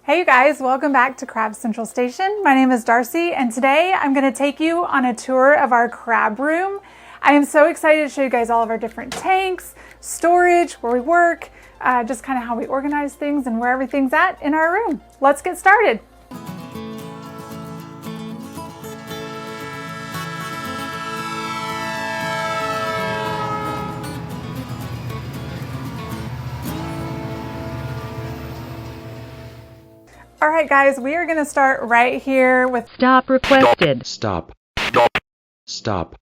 Hey you guys, welcome back to Crab Central Station. My name is Darcy and today I'm going to take you on a tour of our crab room. I am so excited to show you guys all of our different tanks, storage, where we work, just kind of how we organize things and where everything's at in our room. Let's get started. All right, guys, we are going to start right here with Stop requested. Stop. Stop.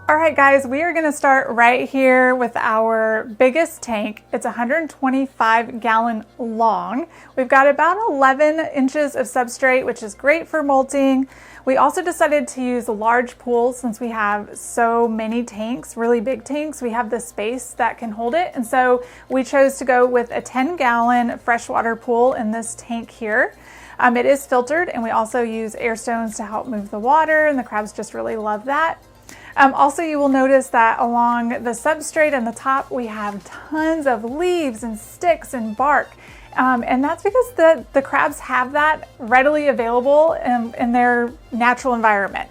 All right, guys, we are going to start right here with our biggest tank. It's 125 gallon long. We've got about 11 inches of substrate, which is great for molting. We also decided to use a large pool since we have so many tanks, really big tanks. We have the space that can hold it. And so we chose to go with a 10 gallon freshwater pool in this tank here. It is filtered, and we also use air stones to help move the water, and the crabs just really love that. Also, you will notice that along the substrate and the top, we have tons of leaves and sticks and bark. And that's because the crabs have that readily available in their natural environment.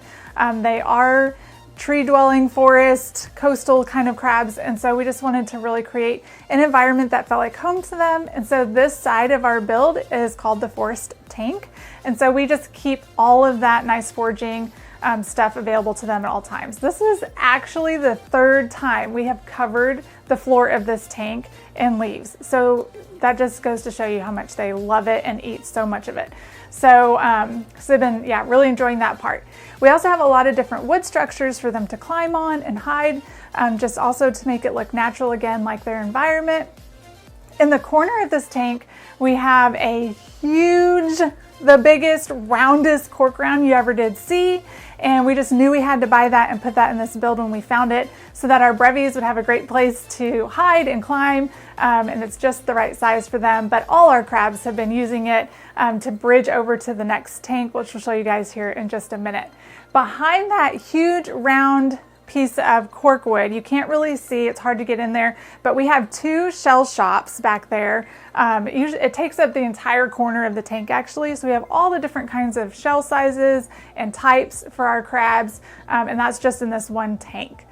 They are tree-dwelling, forest, coastal kind of crabs. And so we just wanted to really create an environment that felt like home to them. And so this side of our build is called the forest tank. And so we just keep all of that nice foraging stuff available to them at all times. This is actually the third time we have covered the floor of this tank in leaves. So that just goes to show you how much they love it and eat so much of it. So, they've been, really enjoying that part. We also have a lot of different wood structures for them to climb on and hide, just also to make it look natural again, like their environment. In the corner of this tank, we have a huge, the biggest, roundest cork round you ever did see. And we just knew we had to buy that and put that in this build when we found it so that our brevies would have a great place to hide and climb. And it's just the right size for them. But all our crabs have been using it to bridge over to the next tank, which we'll show you guys here in just a minute. Behind that huge round piece of cork wood, you can't really see, it's hard to get in there, but we have two shell shops back there. Usually it takes up the entire corner of the tank actually, so we have all the different kinds of shell sizes and types for our crabs, and that's just in this one tank.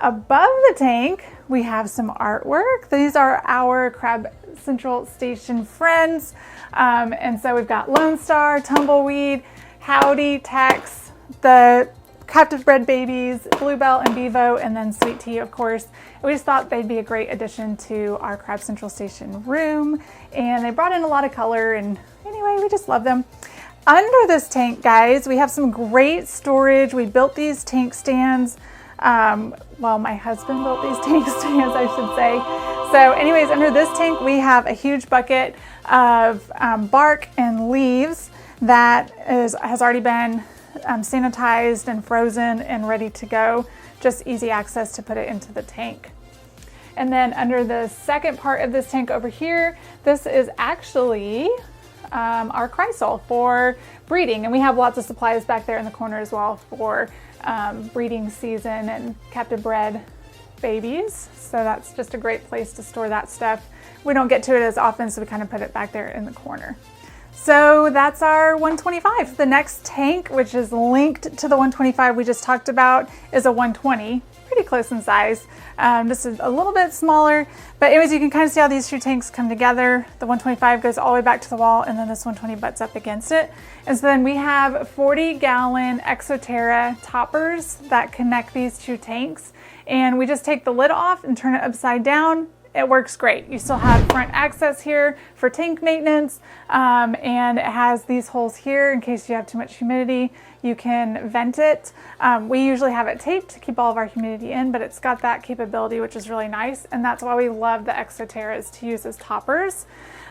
Above the tank we have some artwork. These are our Crab Central Station friends, and so we've got Lone Star, Tumbleweed, Howdy, Tex, the captive bred babies, Bluebell and Bevo, and then Sweet Tea, of course. And we just thought they'd be a great addition to our Crab Central Station room. And they brought in a lot of color, and anyway, we just love them. Under this tank, guys, we have some great storage. We built these tank stands. Well, my husband built these tank stands, I should say. So anyways, under this tank, we have a huge bucket of bark and leaves that has already been sanitized and frozen and ready to go. Just easy access to put it into the tank. And then under the second part of this tank over here, this is actually our chrysal for breeding. And we have lots of supplies back there in the corner as well for breeding season and captive bred babies. So that's just a great place to store that stuff. We don't get to it as often, so we kind of put it back there in the corner. So that's our 125. The next tank, which is linked to the 125 we just talked about, is a 120, pretty close in size. This is a little bit smaller, but anyways, you can kind of see how these two tanks come together. The 125 goes all the way back to the wall, and then this 120 butts up against it. And so then we have 40-gallon Exoterra toppers that connect these two tanks. And we just take the lid off and turn it upside down. It works great. You still have front access here for tank maintenance, and it has these holes here in case you have too much humidity. You can vent it. We usually have it taped to keep all of our humidity in, but it's got that capability, which is really nice, and that's why we love the Exoterras to use as toppers.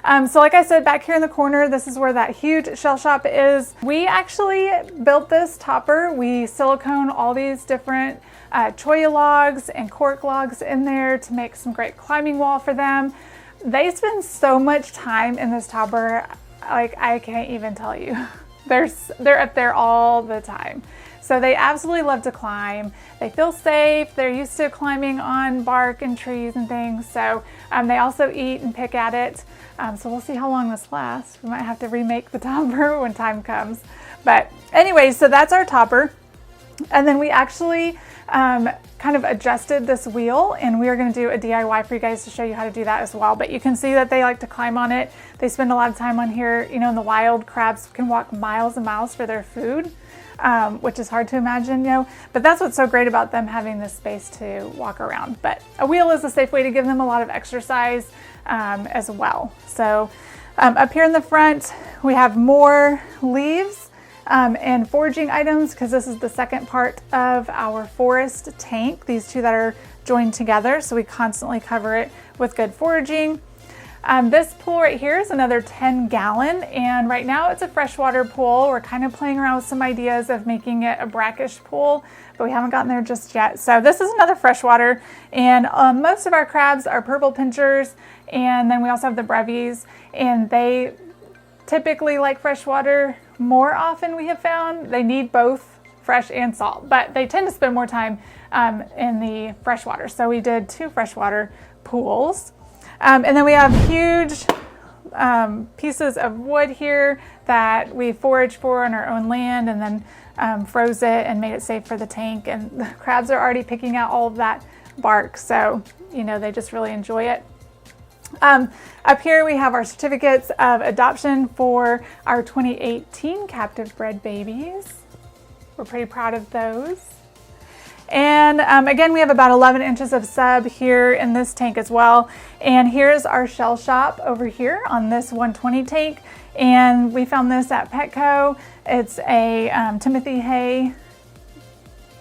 So like I said, back here in the corner, this is where that huge shell shop is. We actually built this topper. We silicone all these different cholla logs and cork logs in there to make some great climbing wall for them. They spend so much time in this topper, like I can't even tell you. They're up there all the time. So they absolutely love to climb. They feel safe. They're used to climbing on bark and trees and things. So they also eat and pick at it. So we'll see how long this lasts. We might have to remake the topper when time comes. But anyway, so that's our topper. And then we actually kind of adjusted this wheel, and we are going to do a DIY for you guys to show you how to do that as well. But you can see that they like to climb on it. They spend a lot of time on here. You know, in the wild, crabs can walk miles and miles for their food, which is hard to imagine, you know, but that's what's so great about them having this space to walk around. But a wheel is a safe way to give them a lot of exercise as well. So up here in the front, we have more leaves and foraging items, because this is the second part of our forest tank, these two that are joined together. So we constantly cover it with good foraging. This pool right here is another 10-gallon, and right now it's a freshwater pool. We're kind of playing around with some ideas of making it a brackish pool, but we haven't gotten there just yet. So this is another freshwater, and most of our crabs are purple pinchers, and then we also have the brevies, and they typically like freshwater more often. We have found they need both fresh and salt, but they tend to spend more time in the freshwater. So we did 2 freshwater pools. And then we have huge pieces of wood here that we foraged for on our own land, and then froze it and made it safe for the tank. And the crabs are already picking out all of that bark, so you know, they just really enjoy it. Up here we have our certificates of adoption for our 2018 captive bred babies. We're pretty proud of those. And again, we have about 11 inches of sub here in this tank as well. And here's our shell shop over here on this 120 tank. And we found this at Petco. It's a Timothy Hay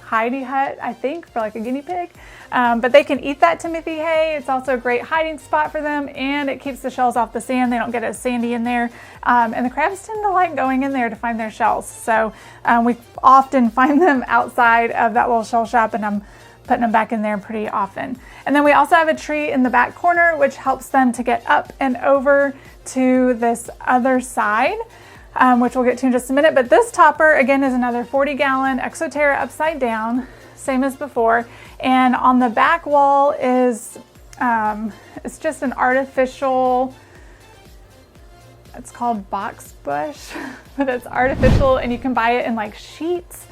hidey hut, I think, for like a guinea pig. But they can eat that Timothy hay. It's also a great hiding spot for them, and it keeps the shells off the sand. They don't get as sandy in there. And the crabs tend to like going in there to find their shells. So we often find them outside of that little shell shop, and I'm putting them back in there pretty often. And then we also have a tree in the back corner, which helps them to get up and over to this other side, which we'll get to in just a minute. But this topper, again, is another 40-gallon Exoterra upside down, same as before. And on the back wall is, it's just an artificial, it's called box bush, but it's artificial, and you can buy it in like sheets.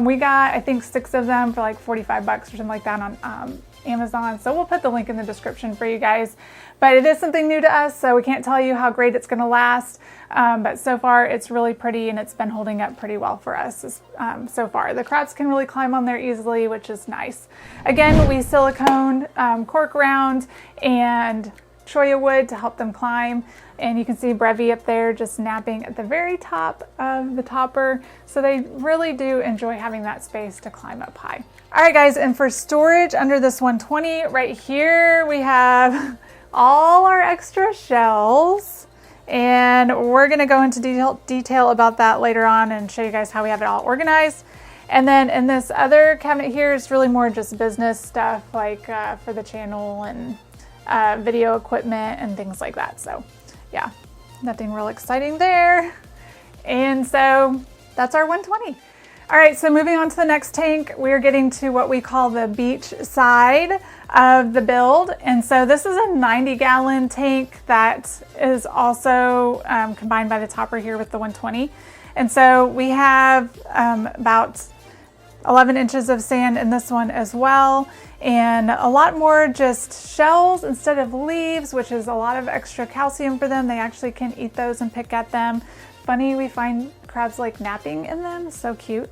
We got, I think, 6 of them for like 45 bucks or something like that on Amazon. So we'll put the link in the description for you guys. But it is something new to us, so we can't tell you how great it's gonna last. But so far it's really pretty, and it's been holding up pretty well for us so far. The crabs can really climb on there easily, which is nice. Again, we siliconed cork round and cholla wood to help them climb. And you can see Brevy up there just napping at the very top of the topper. So they really do enjoy having that space to climb up high. All right, guys, and for storage under this 120, right here we have all our extra shells. And we're gonna go into detail about that later on and show you guys how we have it all organized. And then in this other cabinet here is really more just business stuff, like for the channel and video equipment and things like that. So yeah, nothing real exciting there. And so that's our 120. All right, so moving on to the next tank, we're getting to what we call the beach side of the build. And so this is a 90-gallon tank that is also combined by the topper here with the 120. And so we have about 11 inches of sand in this one as well, and a lot more just shells instead of leaves, which is a lot of extra calcium for them. They actually can eat those and pick at them. Funny, we find crabs like napping in them, so cute.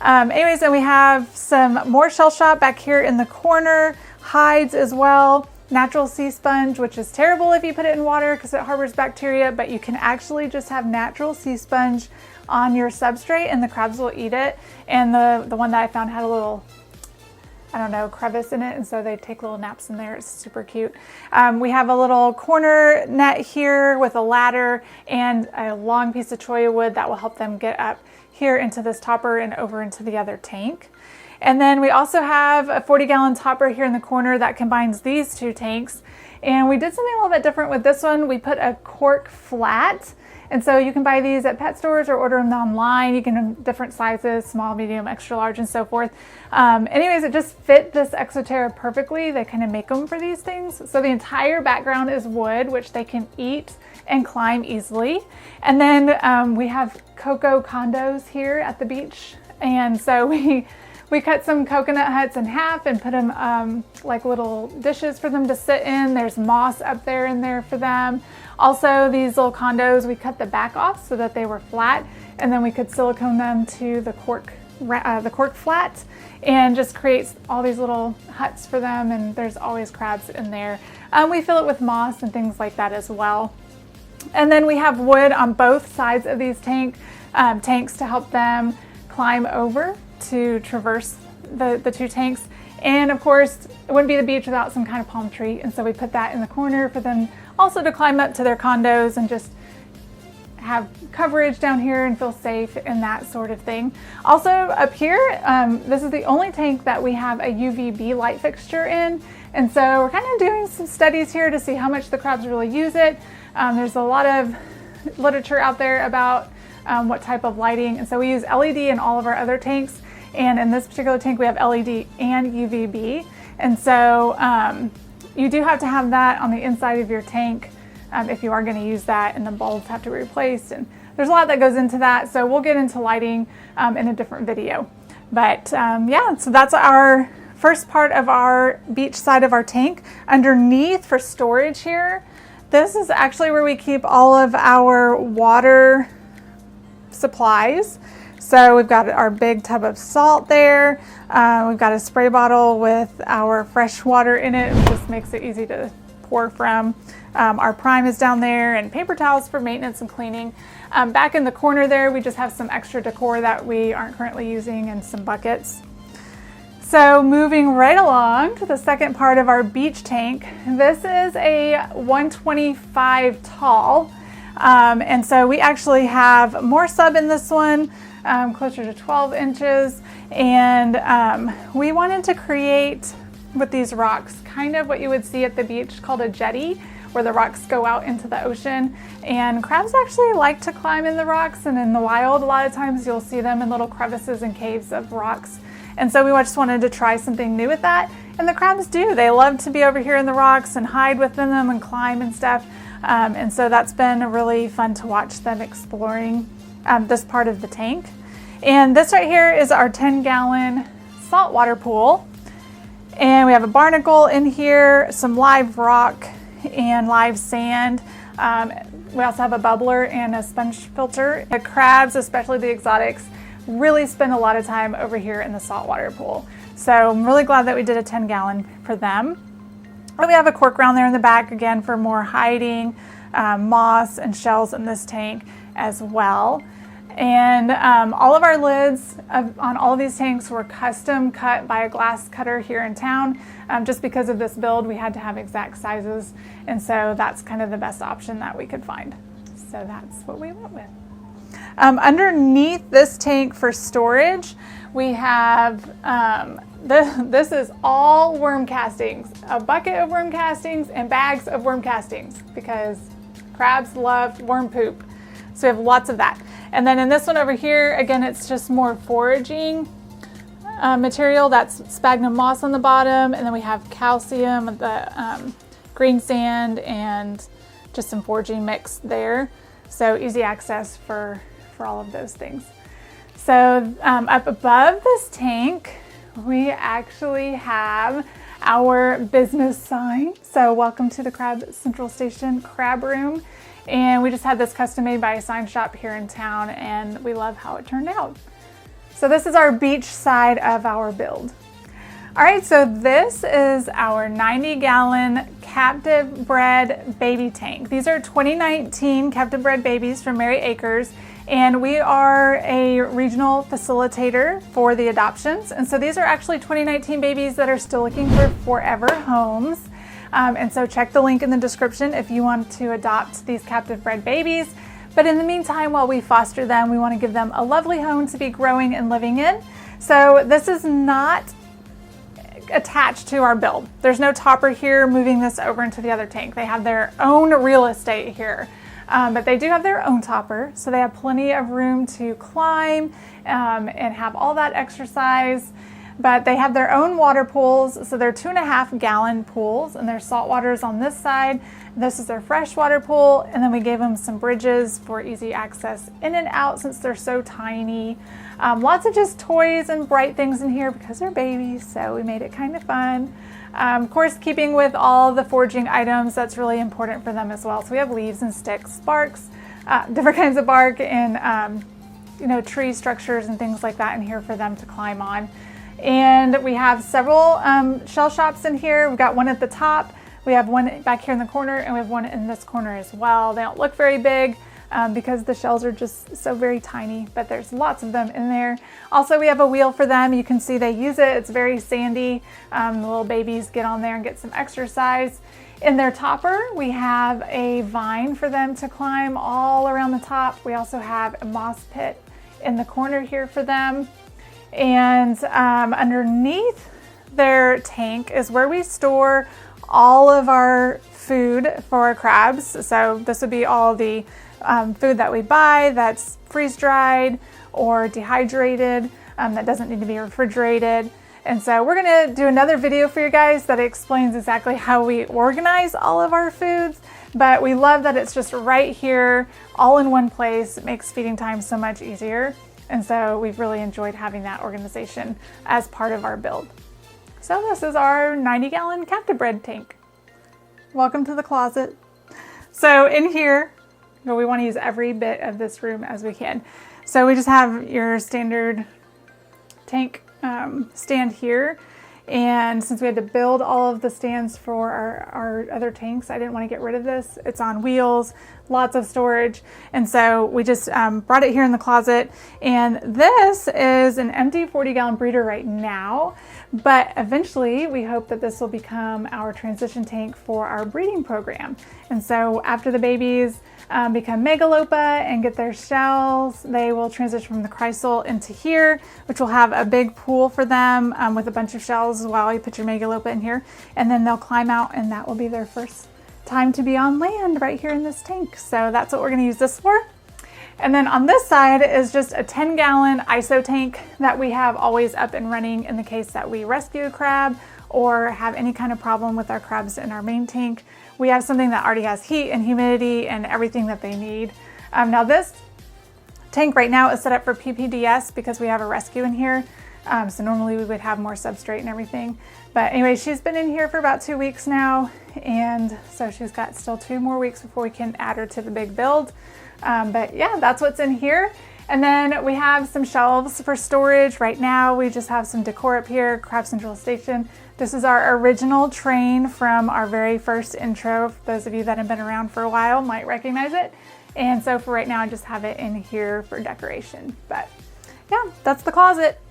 Anyways, then we have some more shell shot back here in the corner, hides as well, natural sea sponge, which is terrible if you put it in water because it harbors bacteria, but you can actually just have natural sea sponge on your substrate and the crabs will eat it. And the one that I found had a little, I don't know, crevice in it, and so they take little naps in there. It's super cute. We have a little corner net here with a ladder and a long piece of cholla wood that will help them get up here into this topper and over into the other tank. And then we also have a 40-gallon topper here in the corner that combines these two tanks. And we did something a little bit different with this one. We put a cork flat. And so you can buy these at pet stores or order them online. You can different sizes, small, medium, extra large, and so forth. Anyways, it just fit this Exoterra perfectly. They kind of make them for these things. So the entire background is wood, which they can eat and climb easily. And then we have cocoa condos here at the beach. And so we cut some coconut huts in half and put them like little dishes for them to sit in. There's moss up there in there for them. Also, these little condos, we cut the back off so that they were flat, and then we could silicone them to the cork flat and just creates all these little huts for them, and there's always crabs in there. We fill it with moss and things like that as well. And then we have wood on both sides of these tanks to help them climb over to traverse the two tanks. And of course, it wouldn't be the beach without some kind of palm tree. And so we put that in the corner for them also to climb up to their condos and just have coverage down here and feel safe and that sort of thing. Also up here, this is the only tank that we have a UVB light fixture in. And so we're kind of doing some studies here to see how much the crabs really use it. There's a lot of literature out there about what type of lighting. And so we use LED in all of our other tanks. And in this particular tank, we have LED and UVB. And so you do have to have that on the inside of your tank if you are going to use that, and the bulbs have to be replaced. And there's a lot that goes into that. So we'll get into lighting in a different video. But yeah, so that's our first part of our beach side of our tank. Underneath for storage here, this is actually where we keep all of our water supplies. So we've got our big tub of salt there. We've got a spray bottle with our fresh water in it. It just makes it easy to pour from. Our prime is down there, and paper towels for maintenance and cleaning. Back in the corner there, we just have some extra decor that we aren't currently using and some buckets. So moving right along to the second part of our beach tank. This is a 125 tall. And so we actually have more sub in this one, closer to 12 inches. And we wanted to create with these rocks kind of what you would see at the beach called a jetty, where the rocks go out into the ocean. And crabs actually like to climb in the rocks, and in the wild a lot of times you'll see them in little crevices and caves of rocks. And so we just wanted to try something new with that. And the crabs do. They love to be over here in the rocks and hide within them and climb and stuff. And so that's been really fun to watch them exploring this part of the tank. And this right here is our 10-gallon saltwater pool. And we have a barnacle in here, some live rock and live sand. We also have a bubbler and a sponge filter. The crabs, especially the exotics, really spend a lot of time over here in the saltwater pool. So I'm really glad that we did a 10-gallon for them. And we have a cork round there in the back, again, for more hiding, moss and shells in this tank as well. And all of our lids on all of these tanks were custom cut by a glass cutter here in town. Just because of this build, we had to have exact sizes. And so that's kind of the best option that we could find. So that's what we went with. Underneath this tank for storage, we have, this is all worm castings, a bucket of worm castings and bags of worm castings, because crabs love worm poop. So we have lots of that. And then in this one over here, again, it's just more foraging material. That's sphagnum moss on the bottom, and then we have calcium, the green sand, and just some foraging mix there. So easy access for all of those things. So up above this tank, we actually have our business sign. So welcome to the Crab Central Station Crab Room. And we just had this custom made by a sign shop here in town, and we love how it turned out. So this is our beach side of our build. All right, so this is our 90-gallon captive bred baby tank. These are 2019 captive bred babies from Mary Acres, and we are a regional facilitator for the adoptions. And so these are actually 2019 babies that are still looking for forever homes. And so check the link in the description if you want to adopt these captive bred babies. But in the meantime, while we foster them, we want to give them a lovely home to be growing and living in. So this is not attached to our build. There's no topper here moving this over into the other tank. They have their own real estate here. But they do have their own topper, so they have plenty of room to climb and have all that exercise. But they have their own water pools, so they're 2.5 gallon pools, and their salt water is on this side. This is their freshwater pool, and then we gave them some bridges for easy access in and out since they're so tiny. Lots of just toys and bright things in here because they're babies, so we made it kind of fun. Of course, keeping with all the foraging items, that's really important for them as well. So we have leaves and sticks, barks, different kinds of bark, and tree structures and things like that in here for them to climb on. And we have several shell shops in here. We've got one at the top, we have one back here in the corner, and we have one in this corner as well. They don't look very big because the shells are just so very tiny, but there's lots of them in there. Also, we have a wheel for them. You can see they use it. It's very sandy. The little babies get on there and get some exercise. In their topper, we have a vine for them to climb all around the top. We also have a moss pit in the corner here for them. And underneath their tank is where we store all of our food for our crabs. So this would be all the food that we buy that's freeze-dried or dehydrated, that doesn't need to be refrigerated. And so we're gonna do another video for you guys that explains exactly how we organize all of our foods. But we love that it's just right here, all in one place. It makes feeding time so much easier. And so we've really enjoyed having that organization as part of our build. So this is our 90-gallon captive bred tank. Welcome to the closet. So in here, we want to use every bit of this room as we can. So we just have your standard tank stand here. And since we had to build all of the stands for our other tanks, I didn't want to get rid of this. It's on wheels, lots of storage. And so we just brought it here in the closet. And this is an empty 40-gallon breeder right now. But eventually we hope that this will become our transition tank for our breeding program. And so after the babies become megalopa and get their shells, they will transition from the chrysal into here, which will have a big pool for them with a bunch of shells while you put your megalopa in here. And then they'll climb out, and that will be their first time to be on land right here in this tank. So that's what we're gonna use this for. And then on this side is just a 10-gallon ISO tank that we have always up and running in the case that we rescue a crab or have any kind of problem with our crabs in our main tank. We have something that already has heat and humidity and everything that they need. Now this tank right now is set up for PPDS because we have a rescue in here. So normally we would have more substrate and everything. But anyway, she's been in here for about 2 weeks now. And so she's got still 2 more weeks before we can add her to the big build. But yeah, that's what's in here. And then we have some shelves for storage. Right now, we just have some decor up here, Crab Central Station. This is our original train from our very first intro. For those of you that have been around for a while might recognize it. And so for right now, I just have it in here for decoration. But yeah, that's the closet.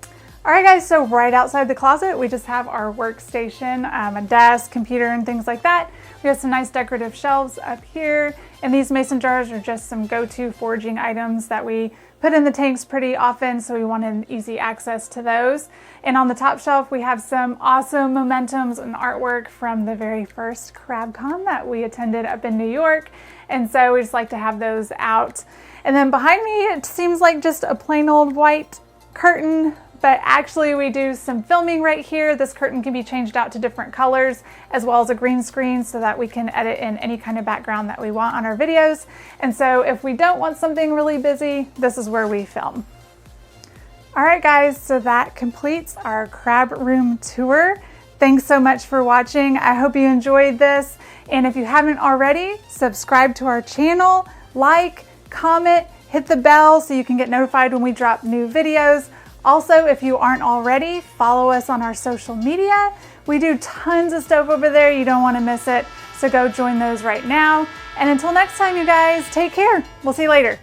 All right, guys, so right outside the closet, we just have our workstation, a desk, computer, and things like that. We have some nice decorative shelves up here. And these mason jars are just some go-to foraging items that we put in the tanks pretty often, so we wanted easy access to those. And on the top shelf, we have some awesome mementos and artwork from the very first CrabCon that we attended up in New York. And so we just like to have those out. And then behind me, it seems like just a plain old white curtain, but actually we do some filming right here. This curtain can be changed out to different colors, as well as a green screen, so that we can edit in any kind of background that we want on our videos. And so if we don't want something really busy, this is where we film. All right, guys, so that completes our crab room tour. Thanks so much for watching. I hope you enjoyed this. And if you haven't already, subscribe to our channel, like, comment, hit the bell so you can get notified when we drop new videos. Also, if you aren't already, follow us on our social media. We do tons of stuff over there. You don't want to miss it. So go join those right now. And until next time, you guys, take care. We'll see you later.